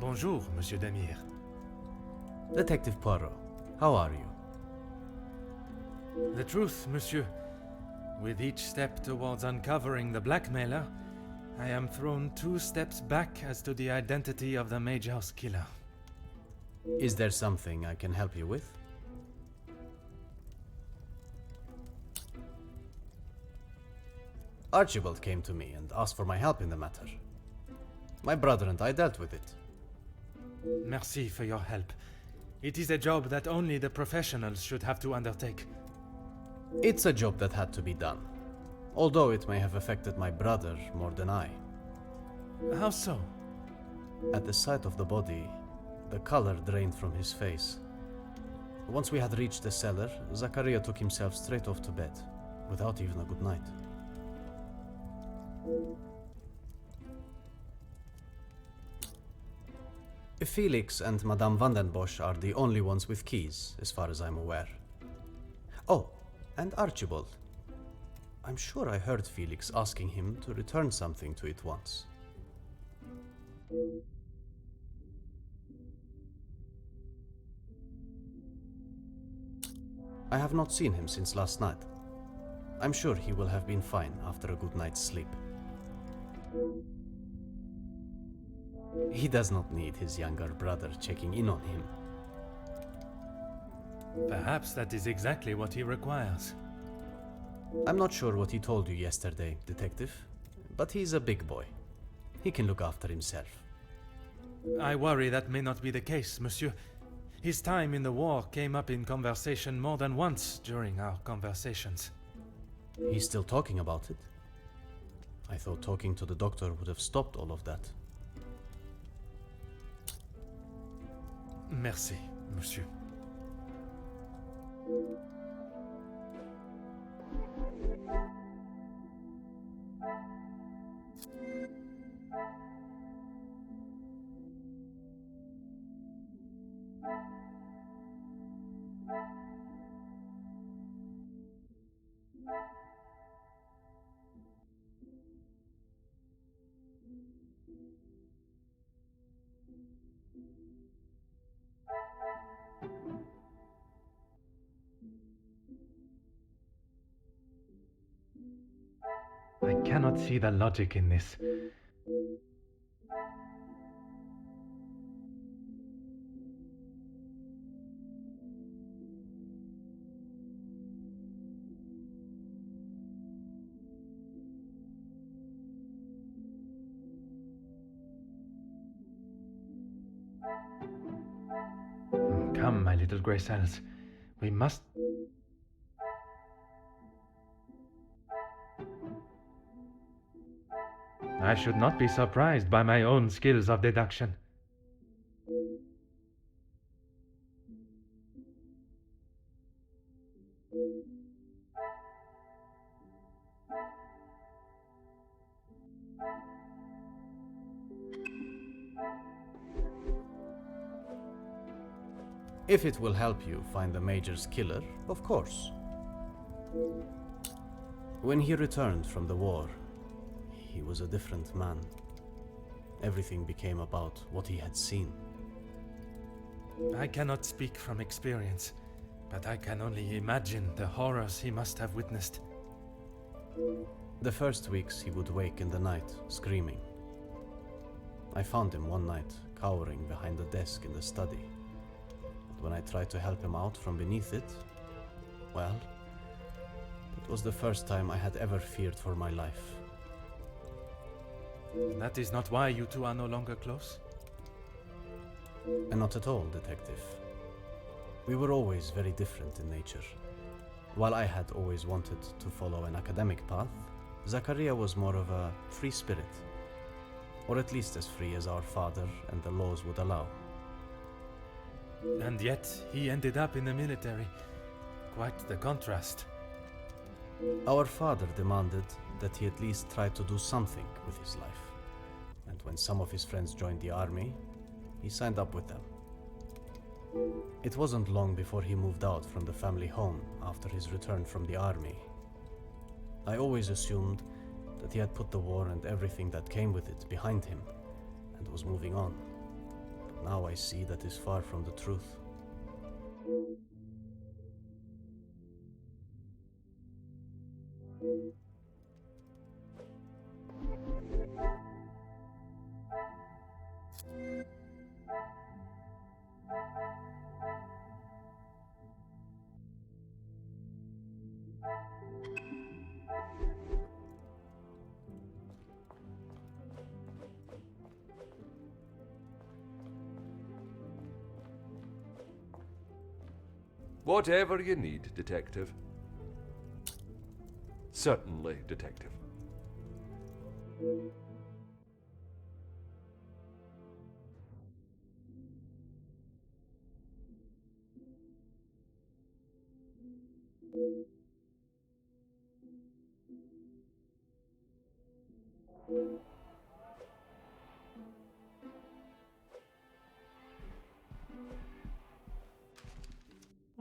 Bonjour, Monsieur Demire. Detective Poirot, how are you? The truth, Monsieur. With each step towards uncovering the blackmailer, I am thrown 2 steps back as to the identity of the Major's killer. Is there something I can help you with? Archibald came to me and asked for my help in the matter. My brother and I dealt with it. Merci for your help. It is a job that only the professionals should have to undertake. It's a job that had to be done, although it may have affected my brother more than I. How so? At the sight of the body, the color drained from his face. Once we had reached the cellar, Zachariah took himself straight off to bed, without even a good night. Felix and Madame Vandenbosch are the only ones with keys, as far as I'm aware. Oh, and Archibald. I'm sure I heard Felix asking him to return something to it once. I have not seen him since last night. I'm sure he will have been fine after a good night's sleep. He does not need his younger brother checking in on him. Perhaps that is exactly what he requires. I'm not sure what he told you yesterday, Detective, but he's a big boy. He can look after himself. I worry that may not be the case, Monsieur. His time in the war came up in conversation more than once during our conversations. He's still talking about it? I thought talking to the doctor would have stopped all of that. Merci, Monsieur. I cannot see the logic in this. Come, my little grey cells. We must... I should not be surprised by my own skills of deduction. If it will help you find the Major's killer, of course. When he returned from the war, he was a different man. Everything became about what he had seen. I cannot speak from experience, but I can only imagine the horrors he must have witnessed. The first weeks he would wake in the night, screaming. I found him one night, cowering behind a desk in the study. But when I tried to help him out from beneath it, well, it was the first time I had ever feared for my life. That is not why you two are no longer close? And not at all, Detective. We were always very different in nature. While I had always wanted to follow an academic path, Zachariah was more of a free spirit. Or at least as free as our father and the laws would allow. And yet, he ended up in the military. Quite the contrast. Our father demanded that he at least try to do something with his life. And when some of his friends joined the army, he signed up with them. It wasn't long before he moved out from the family home after his return from the army. I always assumed that he had put the war and everything that came with it behind him and was moving on. But now I see that is far from the truth. Whatever you need, Detective. Certainly, Detective.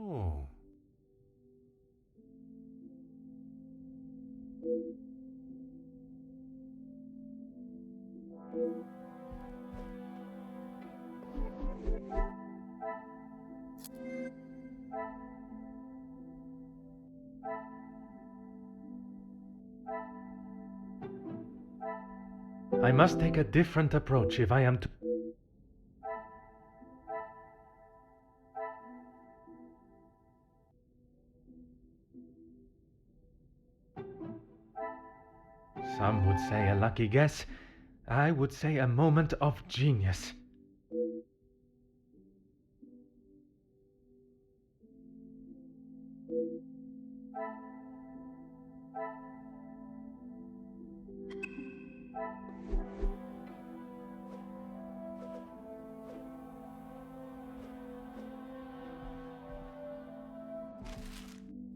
Oh. I must take a different approach if I am to... Some would say a lucky guess. I would say a moment of genius.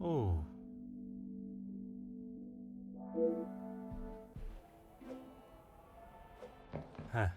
Oh. Huh.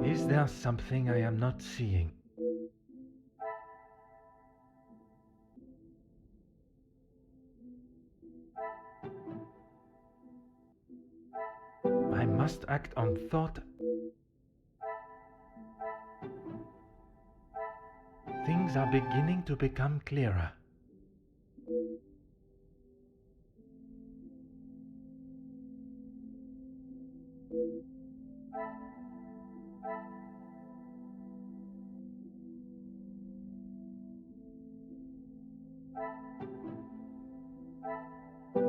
Is there something I am not seeing? I must act on thought. Things are beginning to become clearer.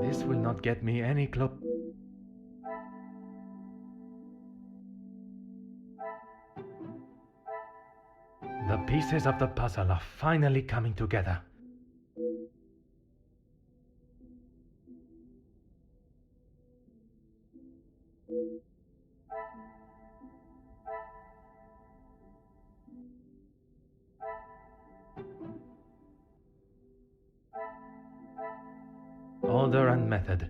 This will not get me any closer. The pieces of the puzzle are finally coming together. Order and method.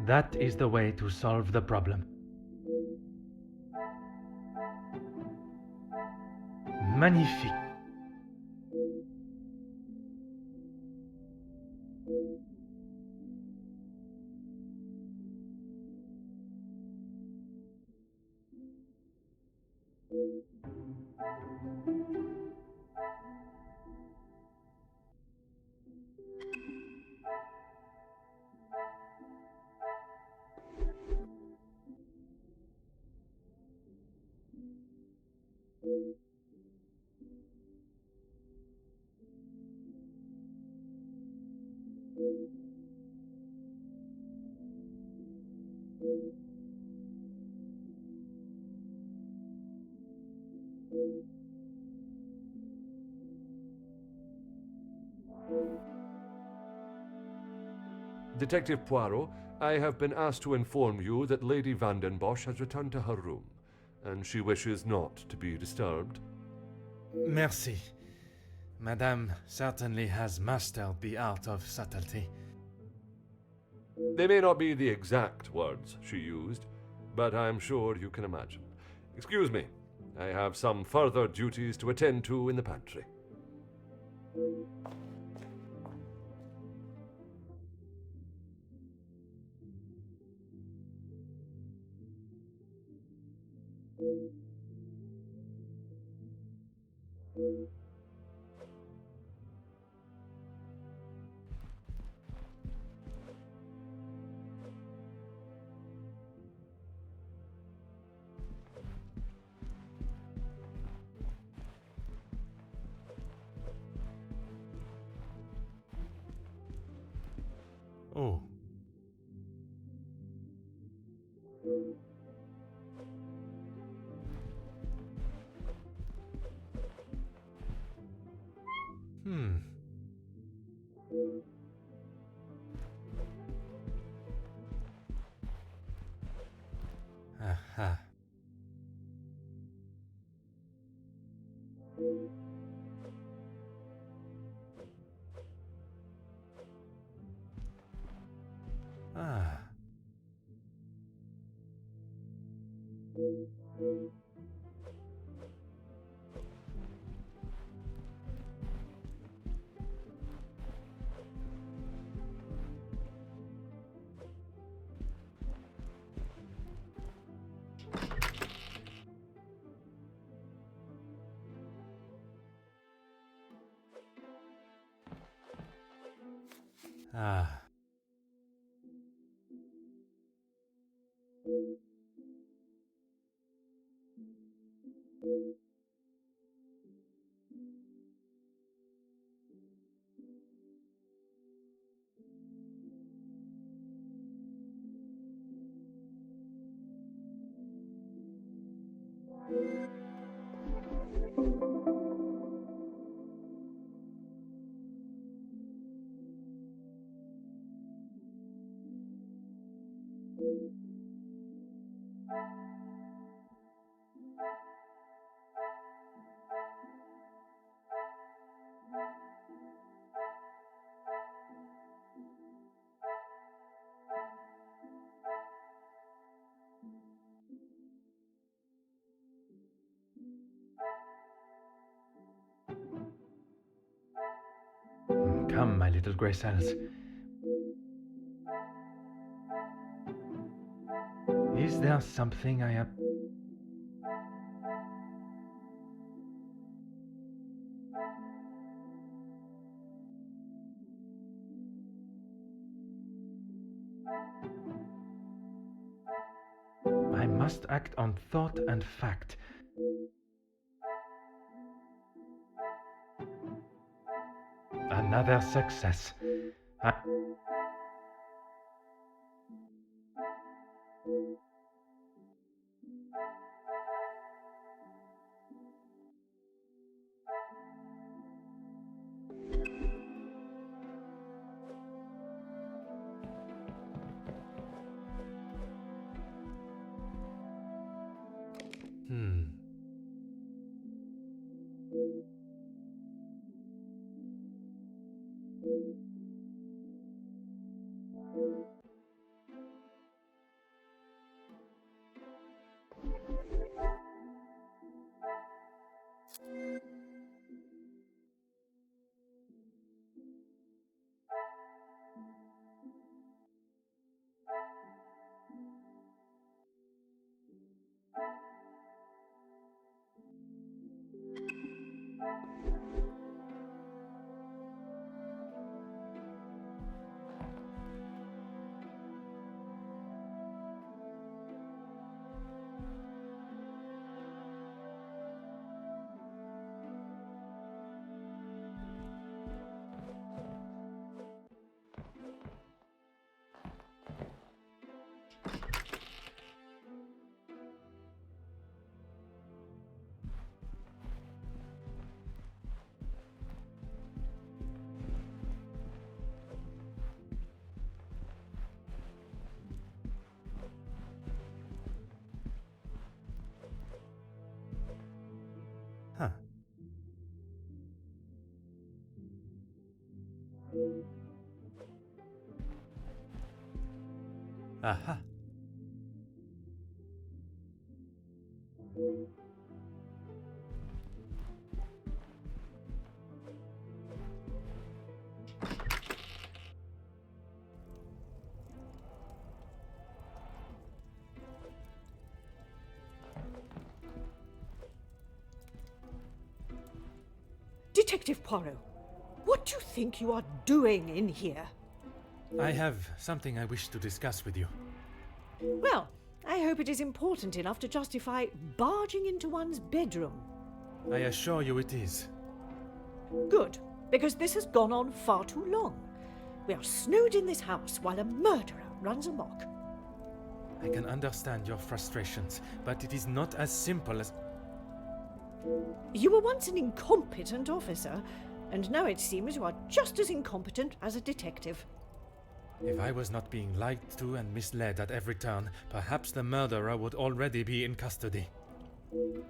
That is the way to solve the problem. Magnifique. Detective Poirot, I have been asked to inform you that Lady Vandenbosch has returned to her room, and she wishes not to be disturbed. Merci. Madame certainly has mastered the art of subtlety. They may not be the exact words she used, but I'm sure you can imagine. Excuse me, I have some further duties to attend to in the pantry. Oh. Hmm. Aha. Ah. Ah. Come, my little grey cells. Is there something I have... I must act on thought and fact. Another success. Hmm. Aha. Detective Poirot, what do you think you are doing in here? I have something I wish to discuss with you. Well, I hope it is important enough to justify barging into one's bedroom. I assure you it is. Good, because this has gone on far too long. We are snowed in this house while a murderer runs amok. I can understand your frustrations, but it is not as simple as... You were once an incompetent officer, and now it seems you are just as incompetent as a detective. If I was not being lied to and misled at every turn, perhaps the murderer would already be in custody.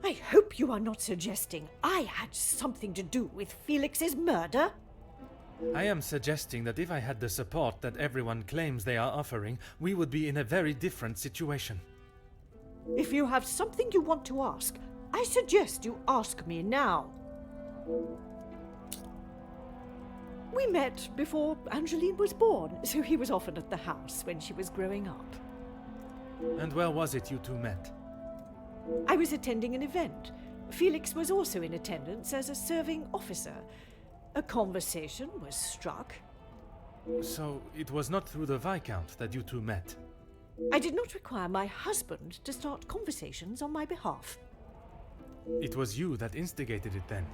I hope you are not suggesting I had something to do with Felix's murder. I am suggesting that if I had the support that everyone claims they are offering, we would be in a very different situation. If you have something you want to ask, I suggest you ask me now. We met before Angeline was born, so he was often at the house when she was growing up. And where was it you two met? I was attending an event. Felix was also in attendance as a serving officer. A conversation was struck. So it was not through the Viscount that you two met? I did not require my husband to start conversations on my behalf. It was you that instigated it then?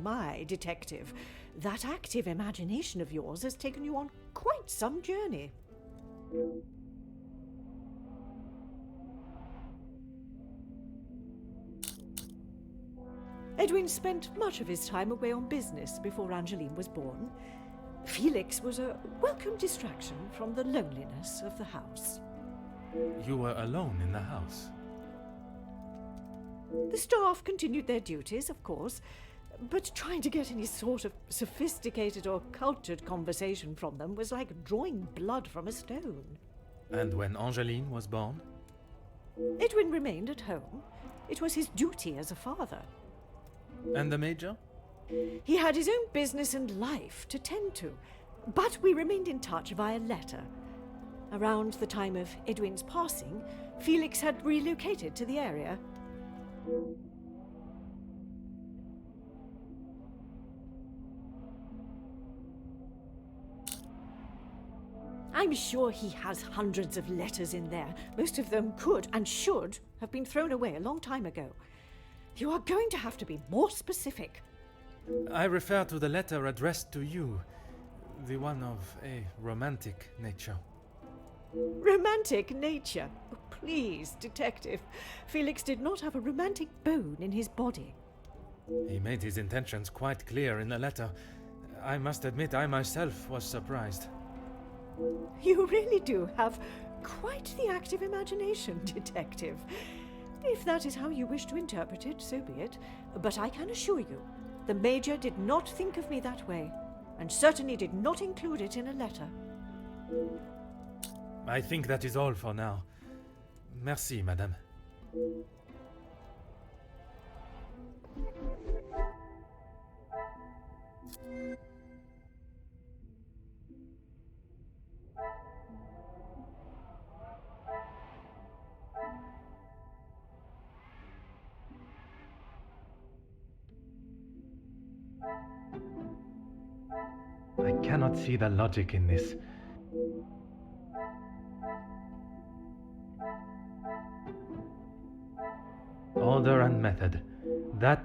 My, detective. That active imagination of yours has taken you on quite some journey. Edwin spent much of his time away on business before Angeline was born. Felix was a welcome distraction from the loneliness of the house. You were alone in the house? The staff continued their duties, of course, but trying to get any sort of sophisticated or cultured conversation from them was like drawing blood from a stone. And when Angeline was born? Edwin remained at home. It was his duty as a father. And the Major? He had his own business and life to tend to, but we remained in touch via letter. Around the time of Edwin's passing, Felix had relocated to the area. I'm sure he has hundreds of letters in there. Most of them could and should have been thrown away a long time ago. You are going to have to be more specific. I refer to the letter addressed to you, the one of a romantic nature. Romantic nature? Oh, please, detective. Felix did not have a romantic bone in his body. He made his intentions quite clear in the letter. I must admit I myself was surprised. You really do have quite the active imagination, detective. If that is how you wish to interpret it, so be it. But I can assure you, the Major did not think of me that way, and certainly did not include it in a letter. I think that is all for now. Merci, madame. I cannot see the logic in this. Order and method. That...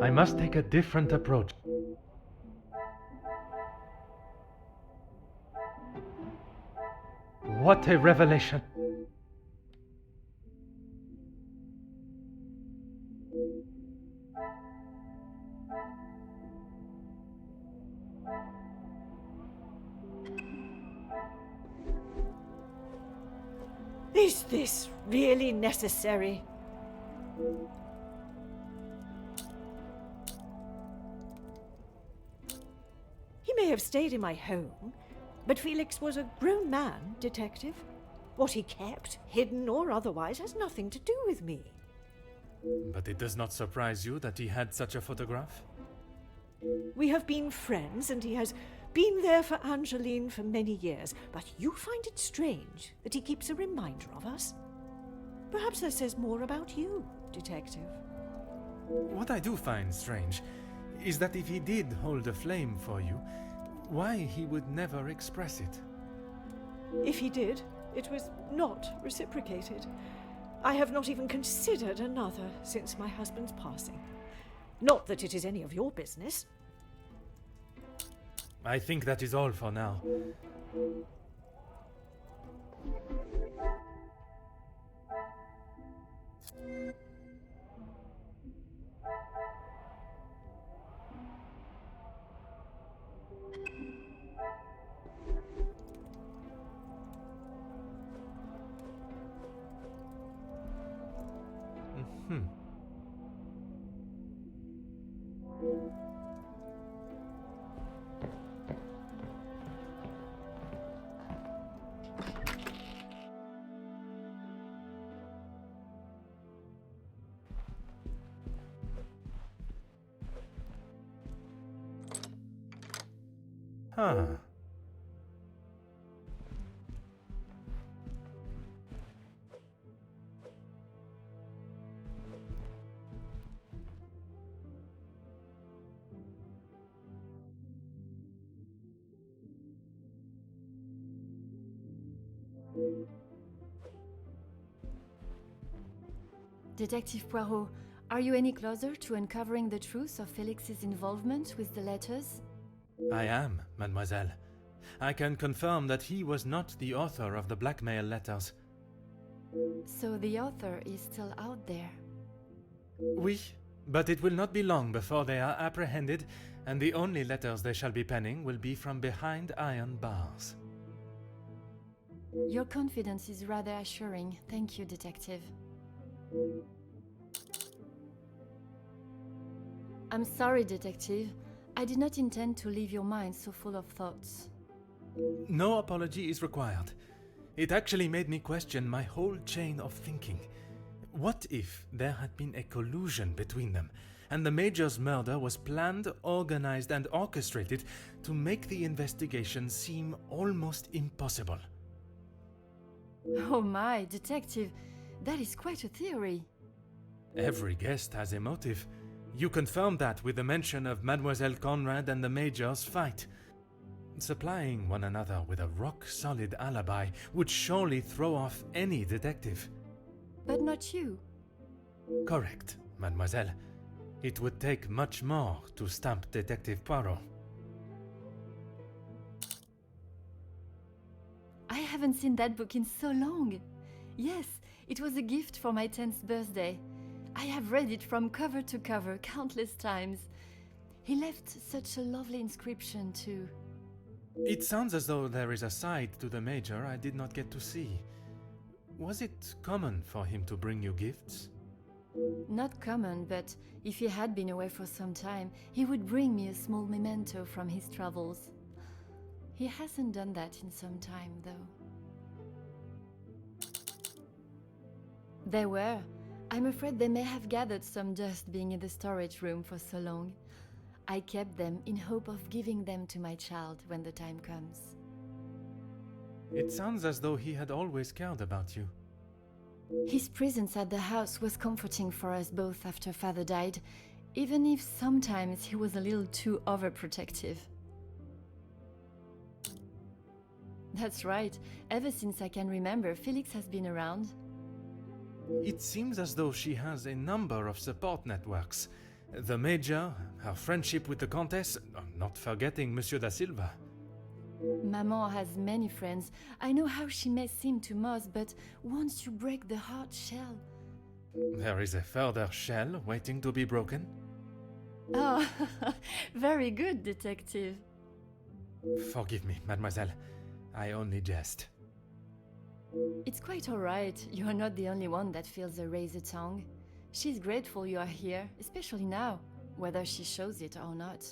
I must take a different approach. What a revelation! Is this really necessary? He may have stayed in my home, but Felix was a grown man, Detective. What he kept, hidden or otherwise, has nothing to do with me. But it does not surprise you that he had such a photograph? We have been friends, and he has been there for Angeline for many years, but you find it strange that he keeps a reminder of us? Perhaps that says more about you, Detective. What I do find strange is that if he did hold a flame for you, why he would never express it. If he did, it was not reciprocated. I have not even considered another since my husband's passing. Not that it is any of your business. I think that is all for now. Huh. Detective Poirot, are you any closer to uncovering the truth of Felix's involvement with the letters? I am, mademoiselle. I can confirm that he was not the author of the blackmail letters. So the author is still out there. Oui, but it will not be long before they are apprehended, and the only letters they shall be penning will be from behind iron bars. Your confidence is rather assuring. Thank you, Detective. I'm sorry, Detective. I did not intend to leave your mind so full of thoughts. No apology is required. It actually made me question my whole chain of thinking. What if there had been a collusion between them, and the Major's murder was planned, organized, and orchestrated to make the investigation seem almost impossible? Oh my, Detective, that is quite a theory. Every guest has a motive. You confirmed that with the mention of Mademoiselle Conrad and the Major's fight. Supplying one another with a rock-solid alibi would surely throw off any detective. But not you. Correct, mademoiselle. It would take much more to stamp Detective Poirot. I haven't seen that book in so long. Yes, it was a gift for my 10th birthday. I have read it from cover to cover countless times. He left such a lovely inscription too. It sounds as though there is a side to the Major I did not get to see. Was it common for him to bring you gifts? Not common, but if he had been away for some time, he would bring me a small memento from his travels. He hasn't done that in some time, though. There were. I'm afraid they may have gathered some dust being in the storage room for so long. I kept them in hope of giving them to my child when the time comes. It sounds as though he had always cared about you. His presence at the house was comforting for us both after Father died, even if sometimes he was a little too overprotective. That's right. Ever since I can remember, Felix has been around. It seems as though she has a number of support networks. The Major, her friendship with the Countess, not forgetting Monsieur da Silva. Maman has many friends. I know how she may seem to most, but once you break the hard shell... There is a further shell waiting to be broken? Oh, very good, Detective. Forgive me, mademoiselle. I only jest. It's quite alright. You are not the only one that feels a razor tongue. She's grateful you are here, especially now, whether she shows it or not.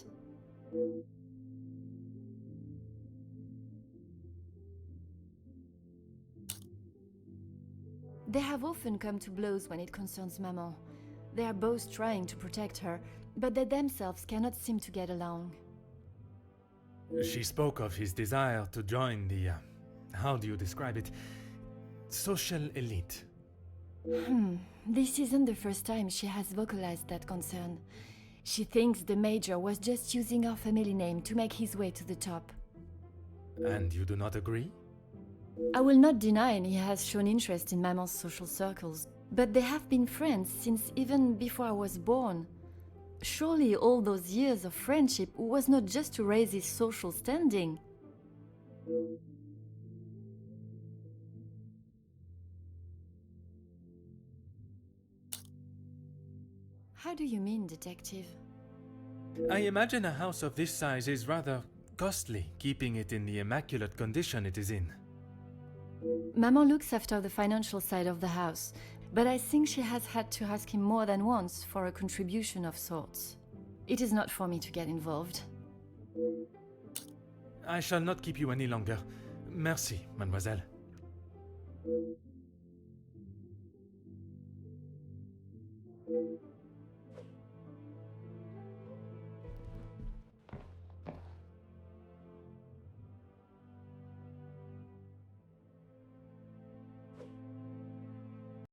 They have often come to blows when it concerns Maman. They are both trying to protect her, but they themselves cannot seem to get along. She spoke of his desire to join the, how do you describe it? Social elite. This isn't the first time she has vocalized that concern. She thinks the Major was just using our family name to make his way to the top. And you do not agree? I will not deny he has shown interest in Maman's social circles, but they have been friends since even before I was born. Surely all those years of friendship was not just to raise his social standing. How do you mean, detective? I imagine a house of this size is rather costly, keeping it in the immaculate condition it is in. Maman looks after the financial side of the house, but I think she has had to ask him more than once for a contribution of sorts. It is not for me to get involved. I shall not keep you any longer. Merci, mademoiselle.